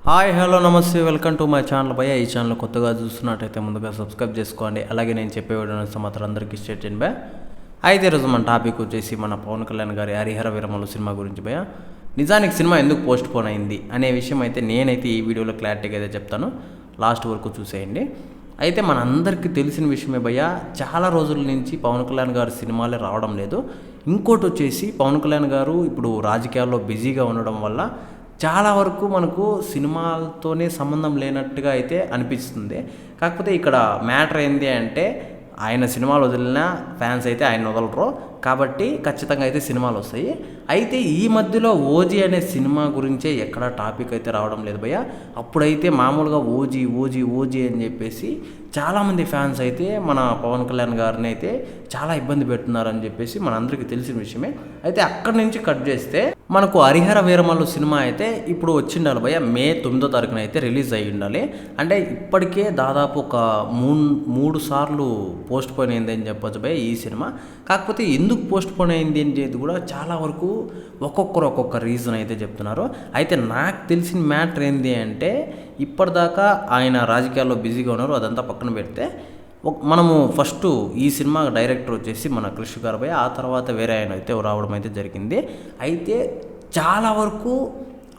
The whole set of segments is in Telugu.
హాయ్ హలో నమస్తే వెల్కమ్ టు మై ఛానల్ భయ్య. ఈ ఛానల్ కొత్తగా చూస్తున్నట్టయితే ముందుగా సబ్స్క్రైబ్ చేసుకోండి. అలాగే నేను చెప్పే వీడియో సమాచారం అందరికీ షేర్ చేయండి భయ్య. అయితే ఈరోజు మన టాపిక్ వచ్చేసి మన పవన్ కళ్యాణ్ గారి హరిహర వీరమల్లు సినిమా గురించి భయ్య. నిజానికి సినిమా ఎందుకు పోస్ట్ పోన్ అయింది అనే విషయం అయితే నేనైతే ఈ వీడియోలో క్లారిటీగా అయితే చెప్తాను, లాస్ట్ వరకు చూసేయండి. అయితే మన అందరికీ తెలిసిన విషయమే భయ్య, చాలా రోజుల నుంచి పవన్ కళ్యాణ్ గారి సినిమాలే రావడం లేదు. ఇంకోటి వచ్చేసి పవన్ కళ్యాణ్ గారు ఇప్పుడు రాజకీయాల్లో బిజీగా ఉండడం వల్ల చాలా వరకు మనకు సినిమాలతోనే సంబంధం లేనట్టుగా అయితే అనిపిస్తుంది. కాకపోతే ఇక్కడ మ్యాటర్ ఏంటి అంటే ఆయన సినిమాలు వదిలిన ఫ్యాన్స్ అయితే ఆయన వదలరు కాబట్టి ఖచ్చితంగా అయితే సినిమాలు వస్తాయి. అయితే ఈ మధ్యలో ఓజీ అనే సినిమా గురించే ఎక్కడ టాపిక్ అయితే రావడం లేదు భయ్య. అప్పుడైతే మామూలుగా ఓజీ ఓజీ ఓజీ అని చెప్పేసి చాలామంది ఫ్యాన్స్ అయితే మన పవన్ కళ్యాణ్ గారిని అయితే చాలా ఇబ్బంది పెడుతున్నారని చెప్పేసి మనందరికీ తెలిసిన విషయమే. అయితే అక్కడి నుంచి కట్ చేస్తే మనకు హరిహర వీరమల్లు సినిమా అయితే ఇప్పుడు వచ్చిండాలి భయ్య. మే 9వ తారీఖున అయితే రిలీజ్ అయ్యి ఉండాలి. అంటే ఇప్పటికే దాదాపు ఒక మూడు సార్లు పోస్ట్ పోన్ అయింది అని చెప్పొచ్చు భయ్య ఈ సినిమా. కాకపోతే ఎందుకు పోస్ట్ పోన్ అయింది అనేది కూడా చాలా వరకు ఒక్కొక్కరు ఒక్కొక్క రీజన్ అయితే చెప్తున్నారు. అయితే నాకు తెలిసిన మ్యాటర్ ఏంటి అంటే ఇప్పటిదాకా ఆయన రాజకీయాల్లో బిజీగా ఉన్నారు, అదంతా పక్కన పెడితే మనము ఫస్ట్ ఈ సినిమా డైరెక్టర్ వచ్చేసి మన క్రిష్ గారు భయ్య, ఆ తర్వాత వేరే ఆయన అయితే రావడం అయితే జరిగింది. అయితే చాలా వరకు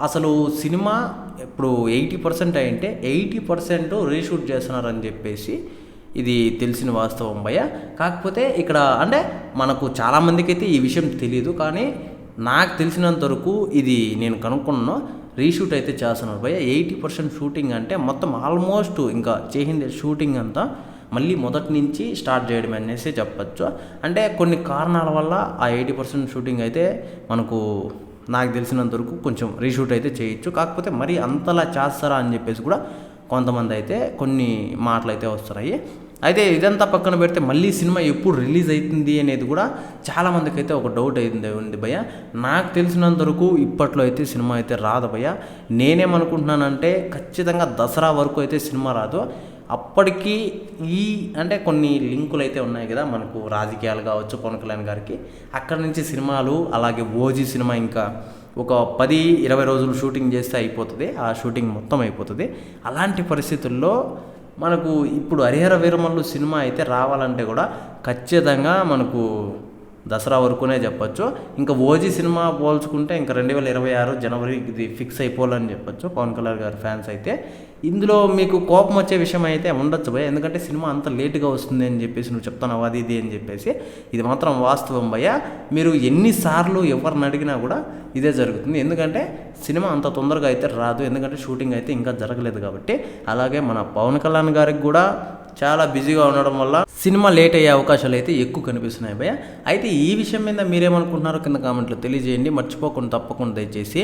అసలు సినిమా ఇప్పుడు 80% అయింటే 80% రీషూట్ చేస్తున్నారని చెప్పేసి ఇది తెలిసిన వాస్తవం భయ్య. కాకపోతే ఇక్కడ అంటే మనకు చాలామందికి అయితే ఈ విషయం తెలియదు, కానీ నాకు తెలిసినంత వరకు ఇది నేను కనుక్కున్నాను, రీషూట్ అయితే చేస్తున్నారు భయ్య. 80% షూటింగ్ అంటే మొత్తం ఆల్మోస్ట్ ఇంకా చేసింది షూటింగ్ అంతా మళ్ళీ మొదటి నుంచి స్టార్ట్ చేయడం అనేసి చెప్పచ్చు. అంటే కొన్ని కారణాల వల్ల ఆ 80% షూటింగ్ అయితే మనకు నాకు తెలిసినంత వరకు కొంచెం రీషూట్ అయితే చేయొచ్చు. కాకపోతే మరి అంతలా చేస్తారా అని చెప్పేసి కూడా కొంతమంది అయితే కొన్ని మాటలు అయితే వస్తున్నాయి. అయితే ఇదంతా పక్కన పెడితే మళ్ళీ సినిమా ఎప్పుడు రిలీజ్ అవుతుంది అనేది కూడా చాలామందికి అయితే ఒక డౌట్ అయితే ఉంది భయ్య. నాకు తెలిసినంత వరకు ఇప్పట్లో అయితే సినిమా అయితే రాదు భయ్య. నేనేమనుకుంటున్నానంటే ఖచ్చితంగా దసరా వరకు అయితే సినిమా రాదు. అప్పటికి అంటే కొన్ని లింకులు అయితే ఉన్నాయి కదా మనకు, రాజకీయాలు కావచ్చు పవన్ కళ్యాణ్ గారికి, అక్కడి నుంచి సినిమాలు, అలాగే ఓజీ సినిమా ఇంకా ఒక 10-20 రోజులు షూటింగ్ చేస్తే అయిపోతుంది, ఆ షూటింగ్ మొత్తం అయిపోతుంది. అలాంటి పరిస్థితుల్లో మనకు ఇప్పుడు హరిహర వీరమల్లు సినిమా అయితే రావాలంటే కూడా ఖచ్చితంగా మనకు దసరా వరకునే చెప్పచ్చు. ఇంకా ఓజీ సినిమా పోల్చుకుంటే ఇంకా 2026 జనవరి ఇది ఫిక్స్ అయిపోవాలని చెప్పచ్చు పవన్ కళ్యాణ్ గారి ఫ్యాన్స్ అయితే. ఇందులో మీకు కోపం వచ్చే విషయం అయితే ఉండొచ్చు భయ్య, ఎందుకంటే సినిమా అంత లేటుగా వస్తుంది అని చెప్పేసి నువ్వు చెప్తాను అది ఇది అని చెప్పేసి. ఇది మాత్రం వాస్తవం భయ్య. మీరు ఎన్నిసార్లు ఎవరిని అడిగినా కూడా ఇదే జరుగుతుంది, ఎందుకంటే సినిమా అంత తొందరగా అయితే రాదు, ఎందుకంటే షూటింగ్ అయితే ఇంకా జరగలేదు కాబట్టి. అలాగే మన పవన్ కళ్యాణ్ గారికి కూడా చాలా బిజీగా ఉండడం వల్ల సినిమా లేట్ అయ్యే అవకాశాలు అయితే ఎక్కువ కనిపిస్తున్నాయి భయ్య. అయితే ఈ విషయం మీద మీరేమనుకుంటున్నారో కింద కామెంట్లో తెలియజేయండి. మర్చిపోకుండా తప్పకుండా దయచేసి